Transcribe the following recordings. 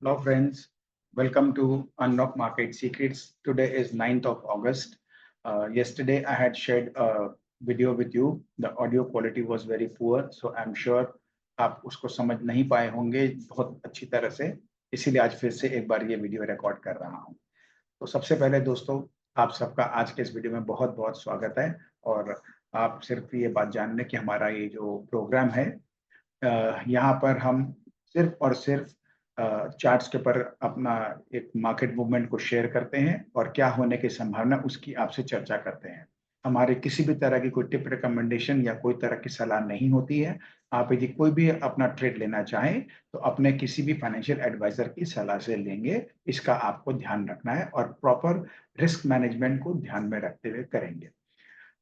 Hello friends, welcome to Unlock Market Secrets. Today is 9th of August. Yesterday I had shared a video with you. The audio quality was very poor, so I'm sure आप उसको समझ नहीं पाए होंगे बहुत अच्छी तरह से, इसीलिए आज फिर से एक बार ये वीडियो रिकॉर्ड कर रहा हूँ। तो सबसे पहले दोस्तों, आप सबका आज के इस वीडियो में बहुत बहुत स्वागत है। और आप सिर्फ ये बात जान लें कि हमारा ये जो प्रोग्राम है, यहाँ पर हम सिर्फ और सिर्फ चार्ट्स के पर अपना एक मार्केट मूवमेंट को शेयर करते हैं और क्या होने की संभावना उसकी आपसे चर्चा करते हैं। हमारे किसी भी तरह की कोई टिप रिकमेंडेशन या कोई तरह की सलाह नहीं होती है। आप यदि कोई भी अपना ट्रेड लेना चाहें तो अपने किसी भी फाइनेंशियल एडवाइजर की सलाह से लेंगे, इसका आपको ध्यान रखना है और प्रॉपर रिस्क मैनेजमेंट को ध्यान में रखते हुए करेंगे।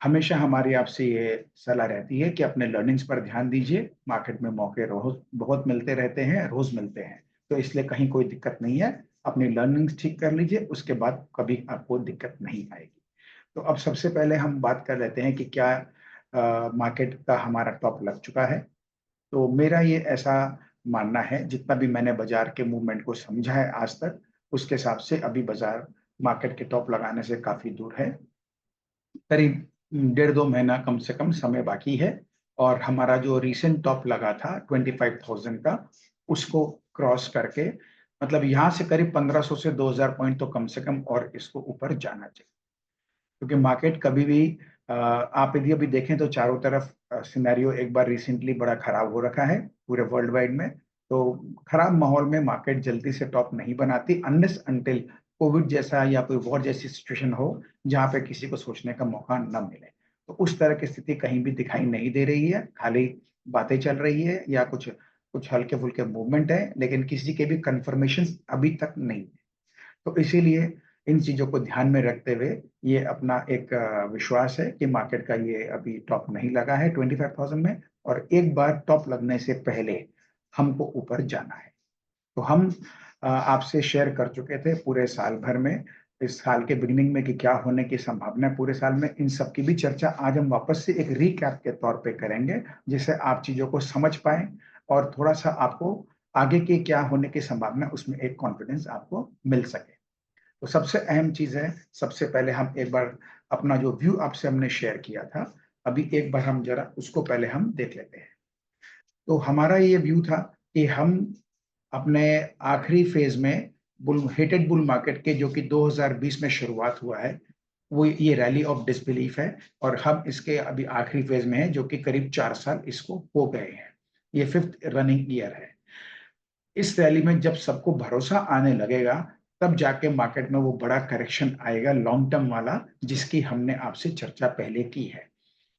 हमेशा हमारी आपसे ये सलाह रहती है कि अपने लर्निंग्स पर ध्यान दीजिए। मार्केट में मौके रोज बहुत मिलते रहते हैं, रोज मिलते हैं, तो इसलिए कहीं कोई दिक्कत नहीं है। अपनी लर्निंग्स ठीक कर लीजिए, उसके बाद कभी आपको दिक्कत नहीं आएगी। तो अब सबसे पहले हम बात कर लेते हैं कि क्या मार्केट का हमारा टॉप लग चुका है। तो मेरा ये ऐसा मानना है, जितना भी मैंने बाजार के मूवमेंट को समझा है आज तक, उसके हिसाब से अभी बाजार मार्केट के टॉप लगाने से काफी दूर है। करीब 1.5 2 महीना कम से कम समय बाकी है। और हमारा जो रिसेंट टॉप लगा था 25,000 का, उसको क्रॉस करके, मतलब यहाँ से करीब 1500 से 2000 पॉइंट तो कम से कम और इसको ऊपर जाना चाहिए। क्योंकि मार्केट कभी भी आप यदि अभी देखें तो चारों तरफ सिनेरियो एक बार रिसेंटली बड़ा खराब हो रखा है पूरे वर्ल्ड वाइड में। तो खराब माहौल में मार्केट जल्दी से टॉप नहीं बनाती अनलेस अनटिल कोविड जैसा या कोई वॉर जैसी सिचुएशन हो, जहां पे किसी को सोचने का मौका न मिले। तो उस तरह की स्थिति कहीं भी दिखाई नहीं दे रही है। खाली बातें चल रही है या कुछ कुछ हल्के फुल्के मूवमेंट है, लेकिन किसी के भी कंफर्मेशन अभी तक नहीं है। तो इसीलिए इन चीजों को ध्यान में रखते हुए ये अपना एक विश्वास है कि मार्केट का ये अभी टॉप नहीं लगा है 25,000 में, और एक बार टॉप लगने से पहले हमको ऊपर जाना है। तो हम आपसे शेयर कर चुके थे पूरे साल भर में, इस साल के बिगिनिंग में, कि क्या होने की संभावना है पूरे साल में। इन सब की भी चर्चा आज हम वापस से एक रिकैप के तौर पे करेंगे, जिससे आप चीजों को समझ पाए और थोड़ा सा आपको आगे के क्या होने की संभावना उसमें एक कॉन्फिडेंस आपको मिल सके। तो सबसे अहम चीज है, सबसे पहले हम एक बार अपना जो व्यू आपसे हमने शेयर किया था, अभी एक बार हम जरा उसको पहले हम देख लेते हैं। तो हमारा ये व्यू था कि हम अपने आखिरी फेज में बुल हेटेड बुल मार्केट के, जो कि 2020 में शुरुआत हुआ है, वो ये रैली ऑफ डिसबिलीफ है। और हम इसके अभी आखिरी फेज में है, जो कि करीब 4 साल इसको हो गए हैं। ये 5th रनिंग ईयर है। इस रैली में जब सबको भरोसा आने लगेगा, तब जाके मार्केट में वो बड़ा करेक्शन आएगा लॉन्ग टर्म वाला, जिसकी हमने आपसे चर्चा पहले की है।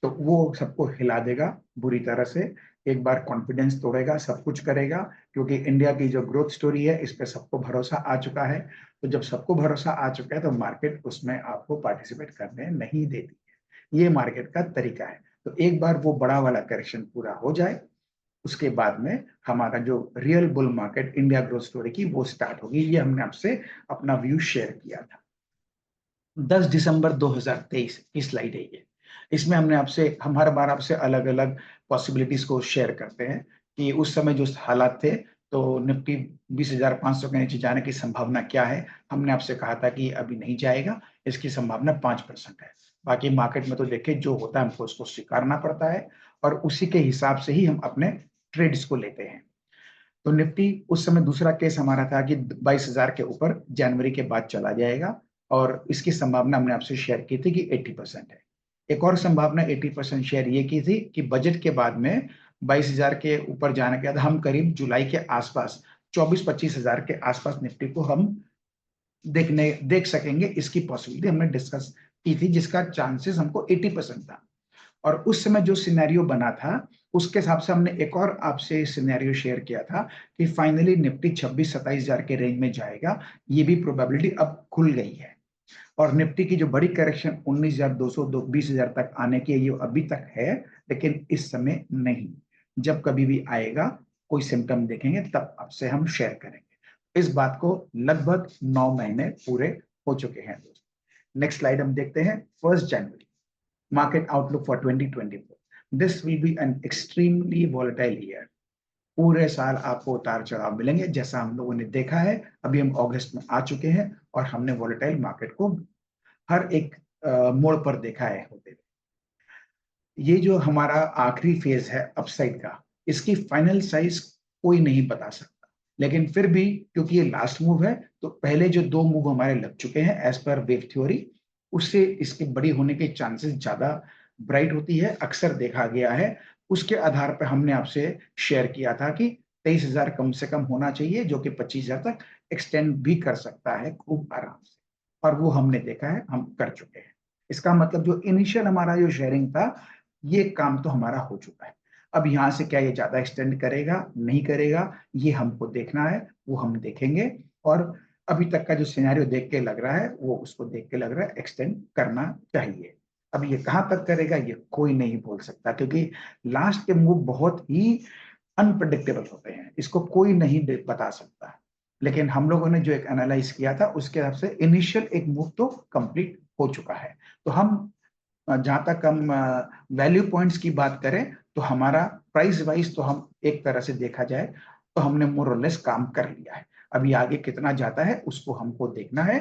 तो वो सबको हिला देगा बुरी तरह से, एक बार कॉन्फिडेंस तोड़ेगा, सब कुछ करेगा। क्योंकि इंडिया की जो ग्रोथ स्टोरी है, इस पे सबको भरोसा आ चुका है। तो जब सबको भरोसा आ चुका है तो मार्केट उसमें आपको पार्टिसिपेट करने नहीं देती है। ये मार्केट का तरीका है। तो एक बार वो बड़ा वाला करेक्शन पूरा हो जाए, उसके बाद में हमारा जो real bull market India growth story की, वो स्टार्ट होगी। ये हमने आपसे अपना व्यू शेयर किया था। 10 दिसंबर 2023 की स्लाइड है ये। इसमें हमने आपसे, हम हर बार आपसे अलग अलग पॉसिबिलिटीज को शेयर करते हैं कि उस समय जो हालात थे, तो निफ्टी 20,500 के नीचे जाने की संभावना क्या है। हमने आपसे कहा था कि अभी नहीं जाएगा, इसकी संभावना 5% है। बाकी मार्केट में तो देखिए जो होता है हमको उसको स्वीकारना पड़ता है, और उसी के हिसाब से ही हम अपने ट्रेड्स को लेते हैं। तो निफ्टी उस समय, दूसरा केस हमारा था कि 22,000 के ऊपर जनवरी के बाद चला जाएगा, और इसकी संभावना हमने आपसे शेयर की थी कि 80% है। एक और संभावना 80% शेयर ये की थी कि बजट के बाद में 22,000 के ऊपर जाने के बाद हम करीब जुलाई के आसपास 24-25,000 के आसपास निफ्टी को हम देख सकेंगे। इसकी पॉसिबिलिटी हमने डिस्कस की थी, जिसका चांसेस हमको 80% था। और उस समय जो सिनेरियो बना था, उसके हिसाब से हमने एक और आपसे सिनेरियो शेयर किया था कि फाइनली निफ्टी 26-27,000 के रेंज में जाएगा। ये भी प्रोबेबिलिटी अब खुल गई है। और निफ्टी की जो बड़ी करेक्शन 19,200 20,000 तक आने की है, ये अभी तक है, लेकिन इस समय नहीं। जब कभी भी आएगा, कोई सिम्टम देखेंगे, तब आपसे हम शेयर करेंगे। इस बात को लगभग 9 महीने पूरे हो चुके हैं दोस्तों। नेक्स्ट स्लाइड हम देखते हैं। 1 जनवरी market outlook for 2024. This will be an extremely volatile year. पूरे साल आपको उतार चढ़ाव मिलेंगे, जैसा हम लोगों ने देखा है। अभी हम अगस्त में आ चुके हैं और हमने वोलेटाइल मार्केट को हर एक मोड़ पर देखा है होते हुए। ये जो हमारा आखिरी फेज है अपसाइड का, इसकी फाइनल साइज कोई नहीं बता सकता, लेकिन फिर भी क्योंकि ये लास्ट मूव है, तो पहले जो 2 मूव हमारे लग चुके हैं एज पर वेव थ्योरी, उससे इसके बड़ी होने के चांसेस ज्यादा ब्राइट होती है, अक्सर देखा गया है। उसके आधार पर हमने आपसे शेयर किया था कि 23,000 कम से कम होना चाहिए, जो कि 25,000 तक एक्सटेंड भी कर सकता है खूब आराम से, और वो हमने देखा है, हम कर चुके हैं। इसका मतलब जो इनिशियल हमारा जो शेयरिंग था, ये काम तो हमारा हो चुका है। अब यहां से क्या ये ज्यादा एक्सटेंड करेगा नहीं करेगा, ये हमको देखना है, वो हम देखेंगे। और अभी तक का जो सिनेरियो देख के लग रहा है, वो उसको देख के लग रहा है एक्सटेंड करना चाहिए। अब ये कहां तक करेगा ये कोई नहीं बोल सकता, क्योंकि लास्ट के मूव बहुत ही अनप्रडिक्टेबल होते हैं, इसको कोई नहीं बता सकता। लेकिन हम लोगों ने जो एक एनालाइज किया था, उसके हिसाब से इनिशियल एक मूव तो कंप्लीट हो चुका है। तो हम जहां तक हम वैल्यू पॉइंट्स की बात करें, तो हमारा प्राइस वाइज तो हम एक तरह से देखा जाए तो हमने मोर और लेस काम कर लिया है। अभी आगे कितना जाता है उसको हमको देखना है,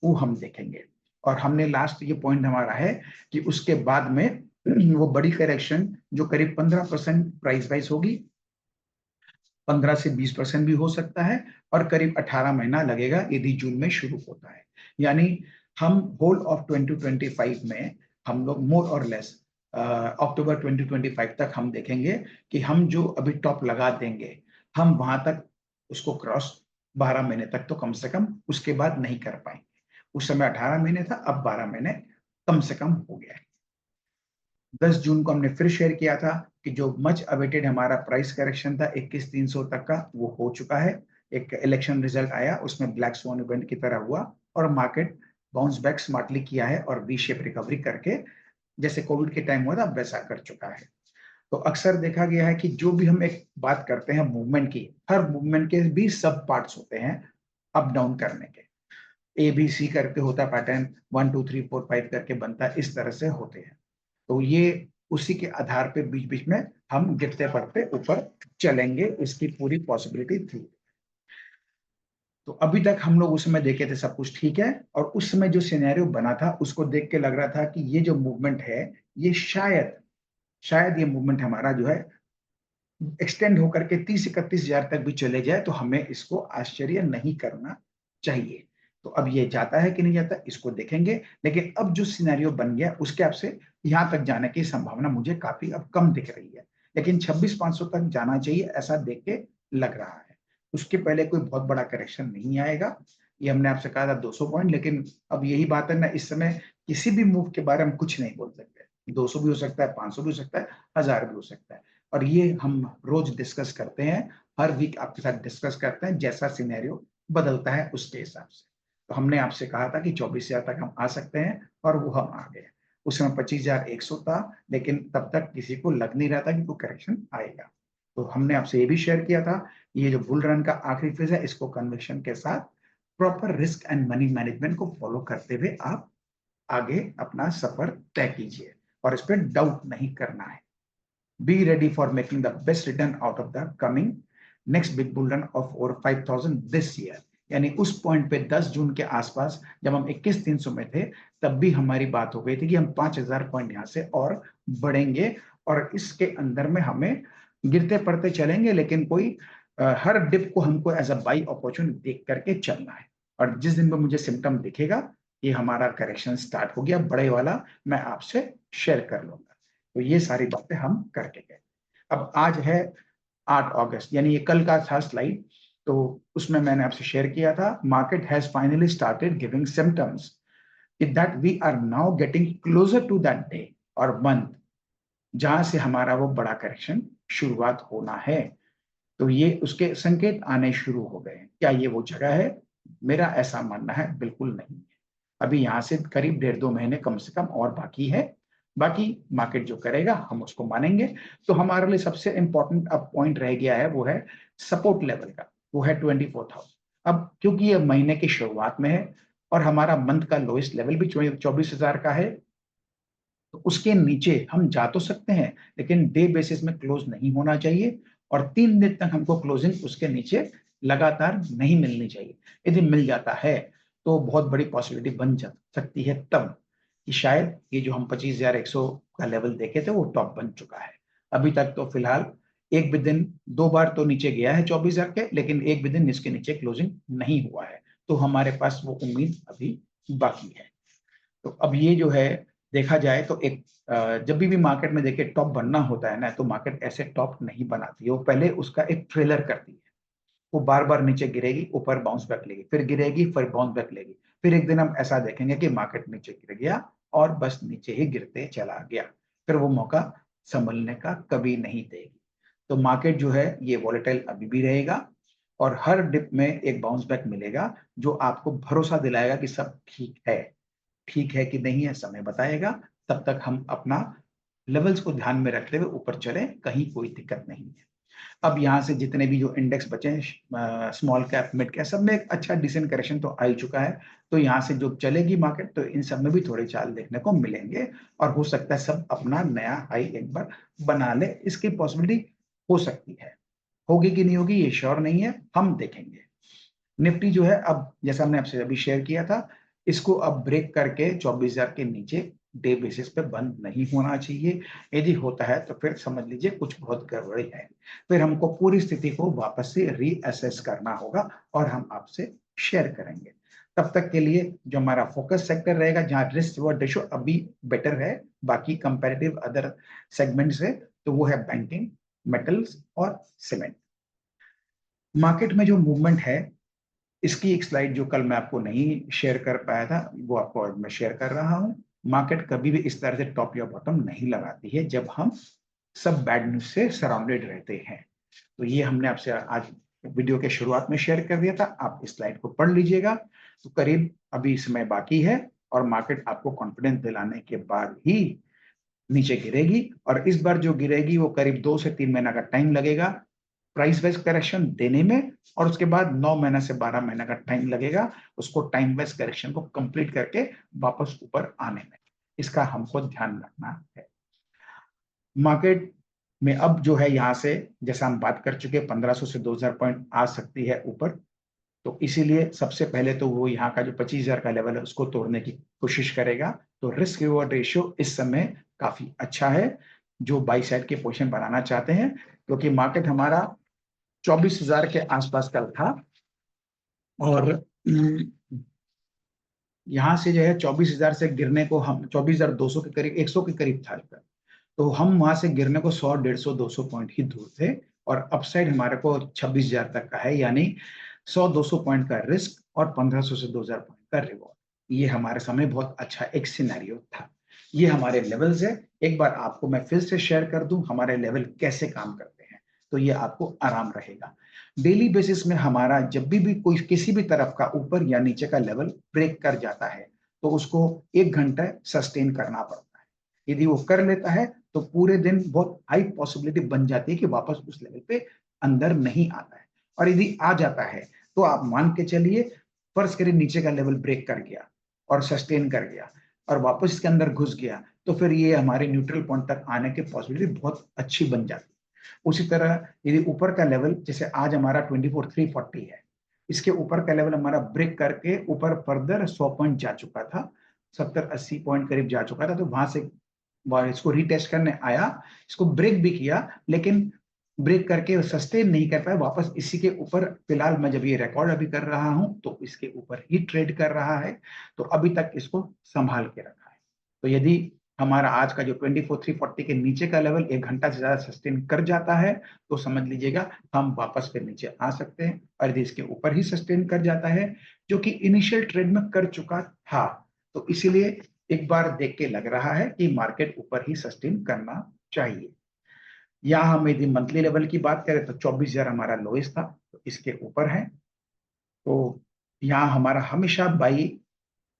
वो हम देखेंगे। और हमने लास्ट ये पॉइंट हमारा है कि उसके बाद में वो बड़ी करेक्शन जो करीब 15% प्राइस वाइज होगी, 15 से 20% भी हो सकता है, और करीब 18 महीना लगेगा यदि जून में शुरू होता है। यानी हम होल ऑफ 2025 में हम लोग मोर और लेस अक्टूबर 2025 तक हम देखेंगे कि हम जो अभी टॉप लगा देंगे, हम वहां तक उसको क्रॉस 12 महीने तक तो कम से कम उसके बाद नहीं कर पाएंगे। उस समय 18 महीने था, अब 12 महीने कम से कम हो गया है। 10 जून को हमने फिर शेयर किया था कि जो मच अवेटेड हमारा प्राइस करेक्शन था 21,300 तक का, वो हो चुका है। एक इलेक्शन रिजल्ट आया, उसमें ब्लैक स्वॉन इवेंट की तरह हुआ, और मार्केट बाउंस बैक स्मार्टली किया है और वी शेप रिकवरी करके जैसे कोविड के टाइम हुआ था वैसा कर चुका है। तो अक्सर देखा गया है कि जो भी हम एक बात करते हैं मूवमेंट की, हर मूवमेंट के भी सब पार्ट्स होते हैं अप डाउन करने के। ए बी सी करके होता पैटर्न, 1 2 3 4 5 करके बनता है, इस तरह से होते हैं। तो ये उसी के आधार पे बीच बीच में हम गिरते पड़ते ऊपर चलेंगे, इसकी पूरी पॉसिबिलिटी थी। तो अभी तक हम लोग उस समय देखे थे सब कुछ ठीक है, और उस समय जो सिनेरियो बना था उसको देख के लग रहा था कि ये जो मूवमेंट है, ये शायद शायद ये मूवमेंट हमारा जो है एक्सटेंड होकर के 30-31 हजार तक भी चले जाए, तो हमें इसको आश्चर्य नहीं करना चाहिए। तो अब ये जाता है कि नहीं जाता इसको देखेंगे, लेकिन अब जो सिनेरियो बन गया उसके आपसे यहाँ तक जाने की संभावना मुझे काफी अब कम दिख रही है, लेकिन 26,500 तक जाना चाहिए ऐसा देख के लग रहा है। उसके पहले कोई बहुत बड़ा करेक्शन नहीं आएगा। ये हमने आपसे कहा था 200 पॉइंट, लेकिन अब यही बात है ना, इस समय किसी भी मूव के बारे में कुछ नहीं बोल सकते। 200 भी हो सकता है, 500 भी हो सकता है, 1000 भी हो सकता है। और ये हम रोज डिस्कस करते हैं, हर वीक आपके साथ डिस्कस करते हैं, जैसा सिनेरियो बदलता है उसके हिसाब से। तो हमने आपसे कहा था कि 24,000 तक हम आ सकते हैं, और वो हम आ गए। उस समय 25,100 था, लेकिन तब तक किसी को लग नहीं रहा था कि कोई करेक्शन आएगा। तो हमने आपसे ये भी शेयर किया था, ये जो बुल रन का आखिरी फेज है, इसको कन्विक्शन के साथ proper risk and money management को फॉलो करते हुए आप आगे अपना सफर तय कीजिए, और इस पर डाउट नहीं करना है। Be ready for making the best return out of the coming next big bull run of over 5,000 this year। यानी उस पॉइंट पे 10 जून के आसपास जब हम 21,300 में थे, तब भी हमारी बात हो गई थी कि हम 5,000 पॉइंट यहां से और बढ़ेंगे, और इसके अंदर में हमें गिरते पड़ते चलेंगे, लेकिन कोई हर डिप को हमको एज अ बाई अपॉर्चुनिटी देख करके चलना है। और जिस दिन में मुझे सिम्टम दिखेगा ये हमारा करेक्शन स्टार्ट हो गया बड़े वाला, मैं आपसे शेयर कर लूंगा। तो ये सारी बातें हम करके गए। अब आज है 8 अगस्त, यानी ये कल का था स्लाइड। तो उसमें मैंने आपसे शेयर किया था, market has finally started giving symptoms that we are now getting closer to that day और मंथ जहां से हमारा वो बड़ा करेक्शन शुरुआत होना है। तो ये उसके संकेत आने शुरू हो गए। क्या ये वो जगह है? मेरा ऐसा मानना है बिल्कुल नहीं है। अभी यहाँ से करीब 1.5-2 महीने कम से कम और बाकी है। बाकी मार्केट जो करेगा हम उसको मानेंगे। तो हमारे लिए सबसे इंपॉर्टेंट अब पॉइंट रह गया है, वो है सपोर्ट लेवल का, वो है 24,000। अब क्योंकि ये महीने की शुरुआत में है और हमारा मंथ का लोएस्ट लेवल भी 24,000 का है, तो उसके नीचे हम जा तो सकते हैं, लेकिन डे बेसिस में क्लोज नहीं होना चाहिए। और 3 दिन तक हमको क्लोजिंग उसके नीचे लगातार नहीं मिलनी चाहिए। यदि मिल जाता है तो बहुत बड़ी पॉसिबिलिटी बन जा सकती है तब कि शायद ये जो हम 25,100 का लेवल देखे थे वो टॉप बन चुका है। अभी तक तो फिलहाल एक भी दिन 2 बार तो नीचे गया है 24,000 के, लेकिन एक भी दिन इसके नीचे क्लोजिंग नहीं हुआ है, तो हमारे पास वो उम्मीद अभी बाकी है। तो अब ये जो है देखा जाए तो एक जब भी मार्केट में देखिए टॉप बनना होता है ना, तो मार्केट ऐसे टॉप नहीं बनाती है, वो पहले उसका एक ट्रेलर करती है। वो बार बार नीचे गिरेगी, ऊपर बाउंस बैक लेगी, फिर गिरेगी, फिर बाउंस बैक लेगी, फिर एक दिन हम ऐसा देखेंगे कि मार्केट नीचे गिर गया और बस नीचे ही गिरते चला गया, फिर वो मौका संभलने का कभी नहीं देगी। तो मार्केट जो है ये वॉलेटाइल अभी भी रहेगा और हर डिप में एक बाउंस बैक मिलेगा जो आपको भरोसा दिलाएगा कि सब ठीक है कि नहीं है समय बताएगा। तब तक हम अपना लेवल्स को ध्यान में रखते हुए ऊपर चले, कहीं कोई दिक्कत नहीं है। अब यहाँ से जितने भी जो इंडेक्स बचे हैं स्मॉल कैप मिड कैप सब में एक अच्छा डिसेंट करेक्शन तो आ ही चुका है, तो यहाँ से जो चलेगी मार्केट तो इन सब में भी थोड़े चाल देखने को मिलेंगे और हो सकता है सब अपना नया हाई एक बार बना ले, इसकी पॉसिबिलिटी हो सकती है। होगी कि नहीं होगी ये श्योर नहीं है, हम देखेंगे। निफ्टी जो है अब जैसा हमने आपसे अभी शेयर किया था, इसको अब ब्रेक करके 24,000 के नीचे डे बेसिस पे बंद नहीं होना चाहिए। यदि होता है तो फिर समझ लीजिए कुछ बहुत गड़बड़ी है, फिर हमको पूरी स्थिति को वापस से रीअसेस करना होगा और हम आपसे शेयर करेंगे। तब तक के लिए जो हमारा फोकस सेक्टर रहेगा जहां रिस्क रिवॉर्ड रेशियो अभी बेटर है बाकी कंपैरेटिव अदर सेगमेंट से, तो वो है बैंकिंग, मेटल्स और सीमेंट। मार्केट में जो मूवमेंट है इसकी एक स्लाइड जो कल मैं आपको नहीं शेयर कर पाया था वो आपको आज मैं शेयर कर रहा हूं। मार्केट कभी भी इस तरह से टॉप या बॉटम नहीं लगाती है जब हम सब बैड न्यूज से सराउंडेड रहते हैं। तो ये हमने आपसे आज वीडियो के शुरुआत में शेयर कर दिया था, आप इस स्लाइड को पढ़ लीजिएगा। तो करीब अभी समय बाकी है और मार्केट आपको कॉन्फिडेंस दिलाने के बाद ही नीचे गिरेगी और इस बार जो गिरेगी वो करीब 2 से 3 महीना का टाइम लगेगा प्राइस वाइज करेक्शन देने में और उसके बाद 9 महीना से 12 महीना का टाइम लगेगा उसको टाइम वाइज करेक्शन को कंप्लीट करके वापस ऊपर आने में। इसका हमको ध्यान रखना है। मार्केट में अब जो है यहाँ से जैसा हम बात कर चुके 1500 से 2000 पॉइंट आ सकती है ऊपर, तो इसीलिए सबसे पहले तो वो यहाँ का जो 25,000 का लेवल है उसको तोड़ने की कोशिश करेगा। तो रिस्क रिवॉर्ड रेशियो इस समय काफी अच्छा है जो बाई साइड के पोजीशन बनाना चाहते हैं, क्योंकि मार्केट हमारा 24,000 के आसपास कल था और यहाँ से जो है 24,000 से गिरने को हम 24,200 के करीब 100 के करीब था, तो हम वहां से गिरने को 100, 150, 200 पॉइंट ही दूर थे और अपसाइड हमारे को 26,000 तक का है, यानी 100-200 पॉइंट का रिस्क और 1500 से 2,000 पॉइंट का रिवॉर्ड। ये हमारे सामने बहुत अच्छा एक सिनेरियो था। ये हमारे लेवल्स है, एक बार आपको मैं फिर से शेयर कर दूं हमारे लेवल कैसे काम करते हैं, तो ये आपको आराम रहेगा। डेली बेसिस में हमारा जब भी कोई किसी भी तरफ का ऊपर या नीचे का लेवल ब्रेक कर जाता है तो उसको 1 घंटा सस्टेन करना पड़ता है। यदि वो कर लेता है तो पूरे दिन बहुत हाई पॉसिबिलिटी बन जाती है कि वापस उस लेवल पे अंदर नहीं आता है, और यदि आ जाता है तो आप मान के चलिए फर्ज करिए नीचे का लेवल ब्रेक कर गया और सस्टेन कर गया और वापस इसके अंदर घुस गया, तो फिर ये हमारे न्यूट्रल पॉइंट तक आने की पॉसिबिलिटी बहुत अच्छी बन जाती है। उसी तरह यदि ऊपर का लेवल जैसे आज हमारा 24,340 है, इसके ऊपर का लेवल हमारा ब्रेक करके ऊपर फर्दर 100 पॉइंट जा चुका था, 70-80 पॉइंट करीब जा चुका था, तो वहां से इसको रीटेस्ट करने आया, इसको ब्रेक भी किया लेकिन ब्रेक करके सस्टेन नहीं कर पाया, वापस इसी के ऊपर फिलहाल मैं जब ये रिकॉर्ड अभी कर रहा हूं तो इसके ऊपर ही ट्रेड कर रहा है, तो अभी तक इसको संभाल के रखा है। तो यदि हमारा आज का जो 24,340 के नीचे का लेवल 1 घंटा से ज्यादा सस्टेन कर जाता है तो समझ लीजिएगा हम वापस फिर नीचे आ सकते हैं, और यदि इसके ऊपर ही सस्टेन कर जाता है जो कि इनिशियल ट्रेड में कर चुका था, तो इसीलिए एक बार देख के लग रहा है कि मार्केट ऊपर ही सस्टेन करना चाहिए। यहाँ हम यदि मंथली लेवल की बात करें तो 24,000 हमारा लोएस्ट था, तो इसके ऊपर है, तो यहाँ हमारा हमेशा बाई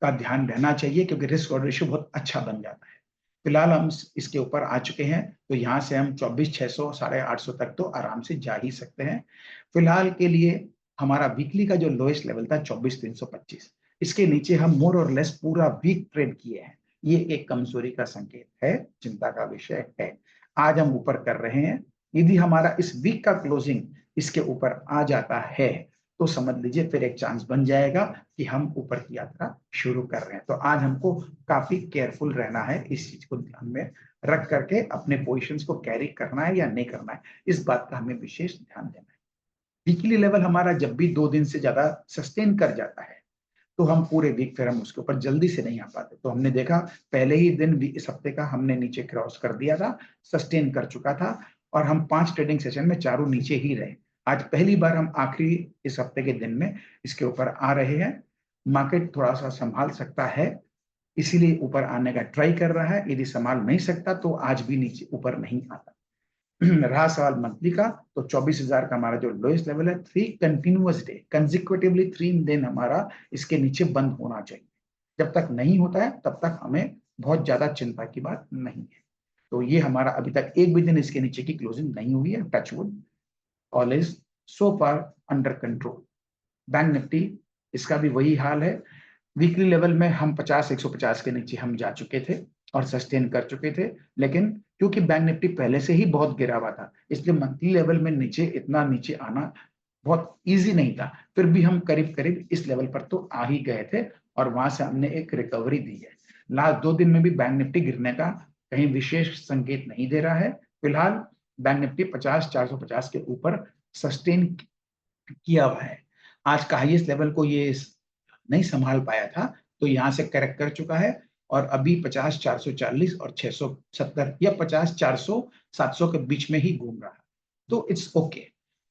का ध्यान रहना चाहिए क्योंकि रिस्क और रेशियो बहुत अच्छा बन जाता है। फिलहाल हम इसके ऊपर आ चुके हैं, तो यहाँ से हम 24,600 850 तक तो आराम से जा ही सकते हैं। फिलहाल के लिए हमारा वीकली का जो लोएस्ट लेवल था 24,325, इसके नीचे हम मोर और लेस पूरा वीक ट्रेड किए हैं, ये एक कमजोरी का संकेत है, चिंता का विषय है। आज हम ऊपर कर रहे हैं यदि हमारा इस वीक का क्लोजिंग इसके ऊपर आ जाता है तो समझ लीजिए फिर एक चांस बन जाएगा कि हम ऊपर की यात्रा शुरू कर रहे हैं। तो आज हमको काफी केयरफुल रहना है, इस चीज को ध्यान में रख करके अपने पोजीशंस को कैरी करना है या नहीं करना है, इस बात का हमें विशेष ध्यान देना है। वीकली लेवल हमारा जब भी 2 दिन से ज्यादा सस्टेन कर जाता है तो हम पूरे वीक फिर हम उसके ऊपर जल्दी से नहीं आ पाते। तो हमने देखा पहले ही दिन इस हफ्ते का हमने नीचे क्रॉस कर दिया था, सस्टेन कर चुका था और हम 5 ट्रेडिंग सेशन में चारों नीचे ही रहे। आज पहली बार हम आखिरी इस हफ्ते के दिन में इसके ऊपर आ रहे हैं। मार्केट थोड़ा सा संभाल सकता है, इसीलिए ऊपर आने का ट्राई कर रहा है। यदि संभाल नहीं सकता तो आज भी नीचे ऊपर नहीं आता। रहा सवाल मंथली का, तो 24,000 का हमारा जो लोएस्ट लेवल है, 3 कंटिन्यूअस डे कंसेक्यूटिवली 3 दिन हमारा इसके नीचे बंद होना चाहिए। जब तक नहीं होता है तब तक हमें बहुत ज्यादा चिंता की बात नहीं है। तो ये हमारा अभी तक एक भी दिन इसके नीचे की क्लोजिंग नहीं हुई है, touch wood, all is so far under control. Bank Nifty, इसका भी वही हाल है। वीकली लेवल में हम 50-150 के नीचे हम जा चुके थे और सस्टेन कर चुके थे, लेकिन क्योंकि बैंक निफ्टी पहले से ही बहुत गिरा हुआ था, इसलिए मंथली लेवल में नीचे इतना नीचे आना बहुत इजी नहीं था। फिर भी हम करीब करीब इस लेवल पर तो आ ही गए थे और वहां से हमने एक रिकवरी दी है। लास्ट 2 दिन में भी बैंक निफ्टी गिरने का कहीं विशेष संकेत नहीं दे रहा है। फिलहाल बैंक निफ्टी 50-450 के ऊपर सस्टेन किया हुआ है। आज का हाईएस्ट लेवल को ये नहीं संभाल पाया था, तो यहां से करेक्ट कर चुका है और अभी 50-440 और 670 या 50-400-700 के बीच में ही घूम रहा है। तो इट्स ओके।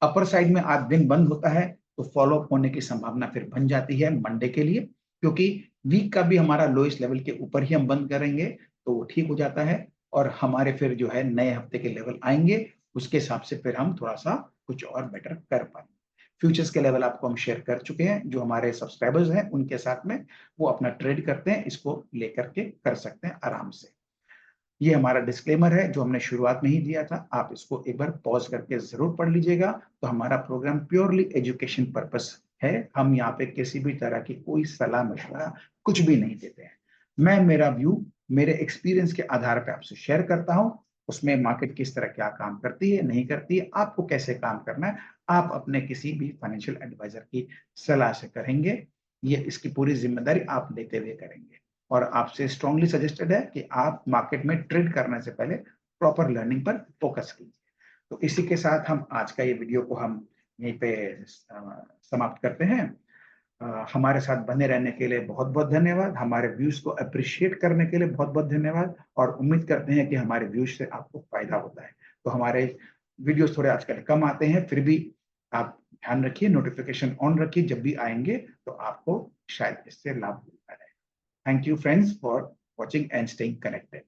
अपर साइड में आज दिन बंद होता है तो फॉलो अप होने की संभावना फिर बन जाती है मंडे के लिए, क्योंकि वीक का भी हमारा लोएस्ट लेवल के ऊपर ही हम बंद करेंगे तो वो ठीक हो जाता है और हमारे फिर जो है नए हफ्ते के लेवल आएंगे, उसके हिसाब से फिर हम थोड़ा सा कुछ और बेटर कर पाएंगे। फ्यूचर्स के लेवल आपको हम शेयर कर चुके हैं, जो हमारे सब्सक्राइबर्स हैं उनके साथ में वो अपना ट्रेड करते हैं, इसको लेकर के कर सकते हैं आराम से। ये हमारा डिस्क्लेमर है जो हमने शुरुआत में ही दिया था, आप इसको एक बार पॉज करके जरूर पढ़ लीजिएगा। तो हमारा प्रोग्राम प्योरली एजुकेशन पर्पस है, हम यहाँ पे किसी भी तरह की कोई सलाह मशवरा कुछ भी नहीं देते हैं। मैं मेरा व्यू मेरे एक्सपीरियंस के आधार पर आपसे शेयर करता हूँ, उसमें मार्केट किस तरह क्या काम करती है नहीं करती है, आपको कैसे काम करना है, आप अपने किसी भी फाइनेंशियल एडवाइजर की सलाह से करेंगे। ये इसकी पूरी जिम्मेदारी आप लेते हुए करेंगे और आपसे स्ट्रांगली सजेस्टेड है कि आप मार्केट में ट्रेड करने से पहले प्रॉपर लर्निंग पर फोकस कीजिए। तो इसी के साथ हम आज का ये वीडियो को हम यहीं पे समाप्त करते हैं। हमारे साथ बने रहने के लिए बहुत बहुत धन्यवाद, हमारे व्यूज को अप्रिशिएट करने के लिए बहुत बहुत धन्यवाद और उम्मीद करते हैं कि हमारे व्यूज से आपको फायदा होता है। तो हमारे वीडियोस थोड़े आजकल कम आते हैं, फिर भी आप ध्यान रखिए, नोटिफिकेशन ऑन रखिए, जब भी आएंगे तो आपको शायद इससे लाभ मिलता है। Thank you, friends, for watching and staying connected.